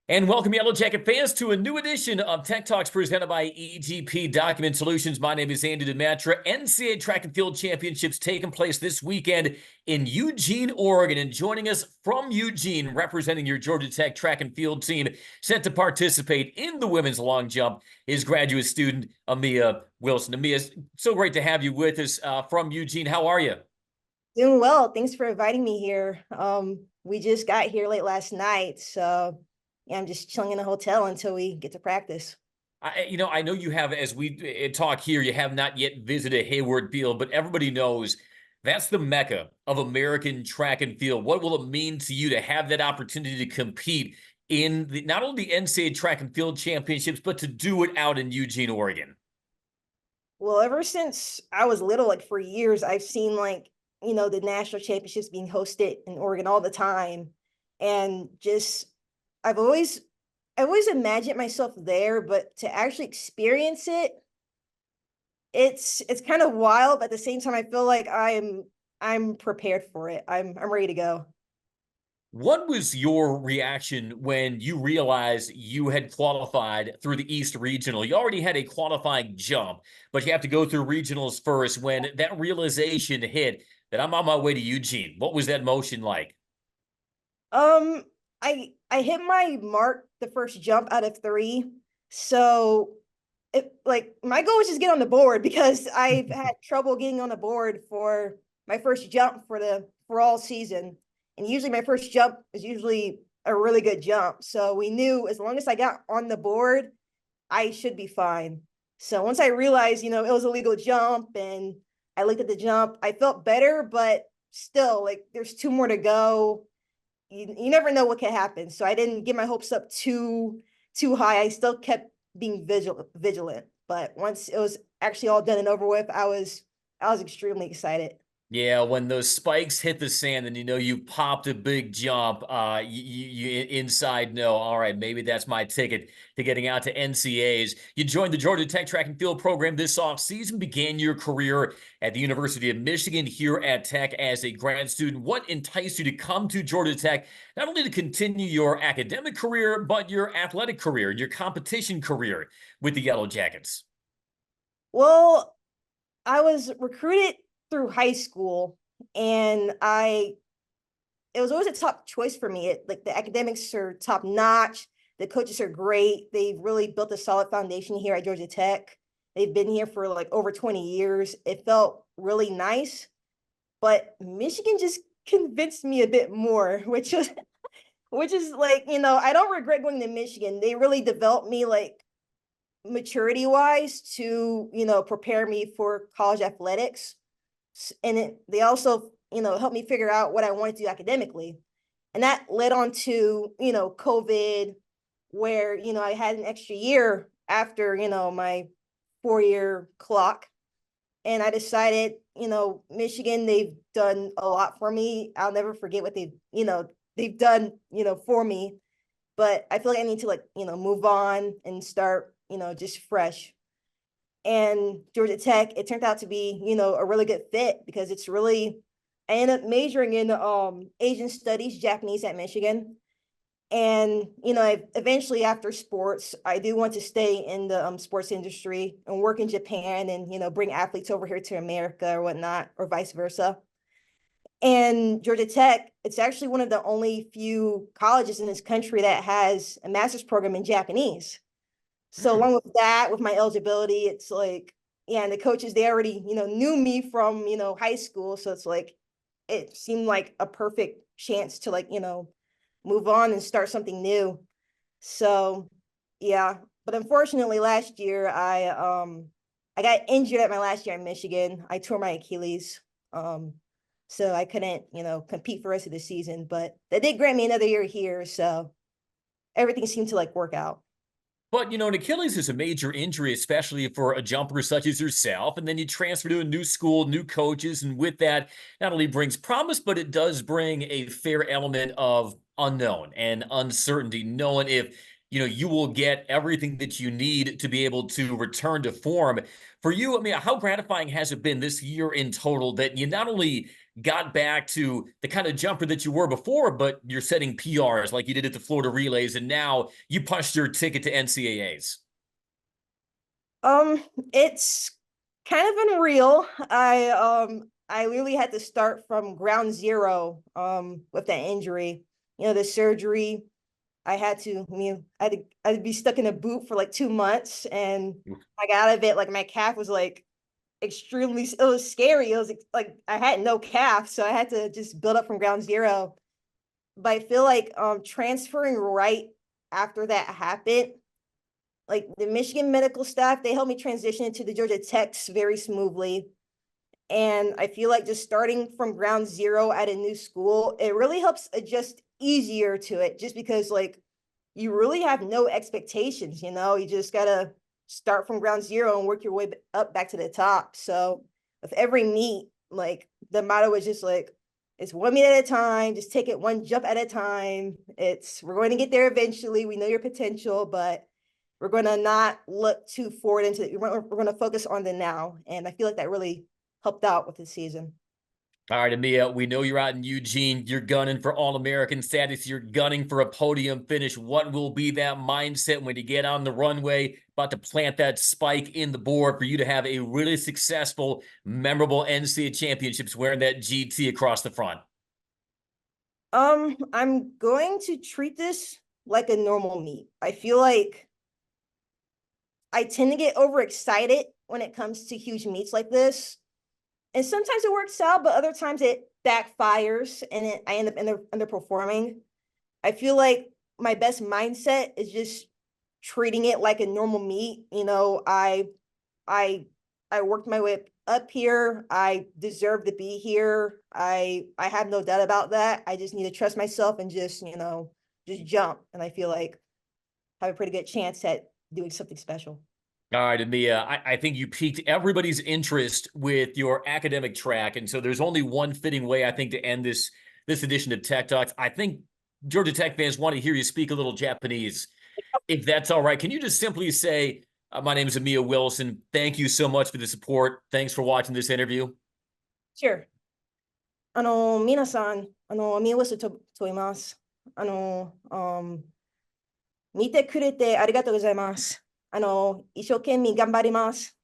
And welcome, Yellow Jacket fans, to a new edition of Tech Talks presented by EGP Document Solutions. My name is Andy Dematra. NCAA Track and Field Championships taking place this weekend in Eugene, Oregon. And joining us from Eugene, representing your Georgia Tech track and field team, set to participate in the women's long jump, is graduate student Ameia Wilson. Ameia, so great to have you with us from Eugene. How are you? Doing well. Thanks for inviting me here. We just got here late last night, so yeah, I'm just chilling in a hotel until we get to practice. I know you have, as we talk here, you have not yet visited Hayward Field, but everybody knows that's the mecca of American track and field. What will it mean to you to have that opportunity to compete in not only the NCAA Track and Field Championships, but to do it out in Eugene, Oregon? Well, ever since I was little, like for years, I've seen the national championships being hosted in Oregon all the time. And just I've always I always imagined myself there, but to actually experience it, it's kind of wild, but at the same time, I feel like I'm prepared for it. I'm ready to go. What was your reaction when you realized you had qualified through the East Regional? You already had a qualifying jump, but you have to go through regionals first. When that realization hit that I'm on my way to Eugene, what was that motion like? Um, I hit my mark the first jump out of three. So my goal was just get on the board because I've had trouble getting on the board for my first jump for all season. And usually my first jump is usually a really good jump. So we knew as long as I got on the board, I should be fine. So once I realized, it was a legal jump and I looked at the jump, I felt better, but still like there's two more to go. You never know what can happen. So I didn't get my hopes up too high. I still kept being vigilant. But once it was actually all done and over with, I was extremely excited. Yeah, when those spikes hit the sand and you know you popped a big jump, you inside know, all right, maybe that's my ticket to getting out to NCAs. You joined the Georgia Tech track and field program this offseason, began your career at the University of Michigan here at Tech as a grad student. What enticed you to come to Georgia Tech, not only to continue your academic career, but your athletic career and your competition career with the Yellow Jackets? Well, I was recruited through high school and I it was always a top choice for me. Like the academics are top notch. The coaches are great. They've really built a solid foundation here at Georgia Tech. They've been here for like over 20 years. It felt really nice, but Michigan just convinced me a bit more, which is like, I don't regret going to Michigan. They really developed me like maturity wise to, prepare me for college athletics. And they also, helped me figure out what I wanted to do academically. And that led on to, COVID, where, I had an extra year after, my 4-year clock. And I decided, Michigan, they've done a lot for me. I'll never forget what they've done, for me. But I feel like I need to move on and start, just fresh. And Georgia Tech, it turned out to be, a really good fit because I ended up majoring in Asian studies, Japanese at Michigan. And, eventually after sports, I do want to stay in the sports industry and work in Japan and, bring athletes over here to America or whatnot, or vice versa. And Georgia Tech, it's actually one of the only few colleges in this country that has a master's program in Japanese. So Hmm. along with that, with my eligibility, it's like, yeah, and the coaches, they already, knew me from, high school. So it's like, it seemed like a perfect chance to move on and start something new. So yeah, but unfortunately last year I got injured at my last year in Michigan. I tore my Achilles. Um, so I couldn't, compete for the rest of the season, but they did grant me another year here. So everything seemed to work out. But, an Achilles is a major injury, especially for a jumper such as yourself. And then you transfer to a new school, new coaches. And with that, not only brings promise, but it does bring a fair element of unknown and uncertainty, knowing if you will get everything that you need to be able to return to form. For you, I mean, how gratifying has it been this year in total that you not only got back to the kind of jumper that you were before, but you're setting PRs like you did at the Florida Relays, and now you punched your ticket to NCAAs? Um, it's kind of unreal. I really had to start from ground zero with that injury. The surgery. I had to be stuck in a boot for like 2 months, and I got out of it. Like my calf was like extremely, it was scary. It was like I had no calf, so I had to just build up from ground zero. But I feel like transferring right after that happened, like the Michigan medical staff, they helped me transition into the Georgia Techs very smoothly. And I feel like just starting from ground zero at a new school, it really helps adjust easier to it, just because like you really have no expectations, you just gotta start from ground zero and work your way up back to the top. So with every meet, like the motto is just like, it's one meet at a time, just take it one jump at a time. We're going to get there eventually. We know your potential, but we're going to not look too forward into it. We're going to focus on the now. And I feel like that really helped out with the season. All right, Ameia, we know you're out in Eugene. You're gunning for All-American status. You're gunning for a podium finish. What will be that mindset when you get on the runway, about to plant that spike in the board for you to have a really successful, memorable NCAA championships wearing that GT across the front? I'm going to treat this like a normal meet. I feel like I tend to get overexcited when it comes to huge meets like this. And sometimes it works out, but other times it backfires and I end up underperforming. I feel like my best mindset is just treating it like a normal meet. I I worked my way up here. I deserve to be here. I have no doubt about that. I just need to trust myself and just jump. And I feel like I have a pretty good chance at doing something special. All right, Ameia, I think you piqued everybody's interest with your academic track. And so there's only one fitting way, I think, to end this edition of Tech Talks. I think Georgia Tech fans want to hear you speak a little Japanese. If that's all right, can you just simply say, my name is Ameia Wilson. Thank you so much for the support. Thanks for watching this interview. Sure. 皆さん、見をと問います。見てくれてありがとうございます。一生懸命頑張ります。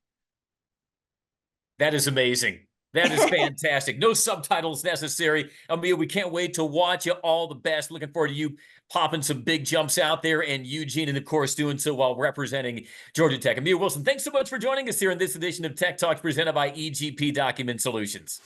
That is amazing. That is fantastic. No subtitles necessary. Ameia, we can't wait to watch you. All the best. Looking forward to you popping some big jumps out there, and Eugene, and of course, doing so while representing Georgia Tech. Ameia Wilson, thanks so much for joining us here in this edition of Tech Talks presented by EGP Document Solutions.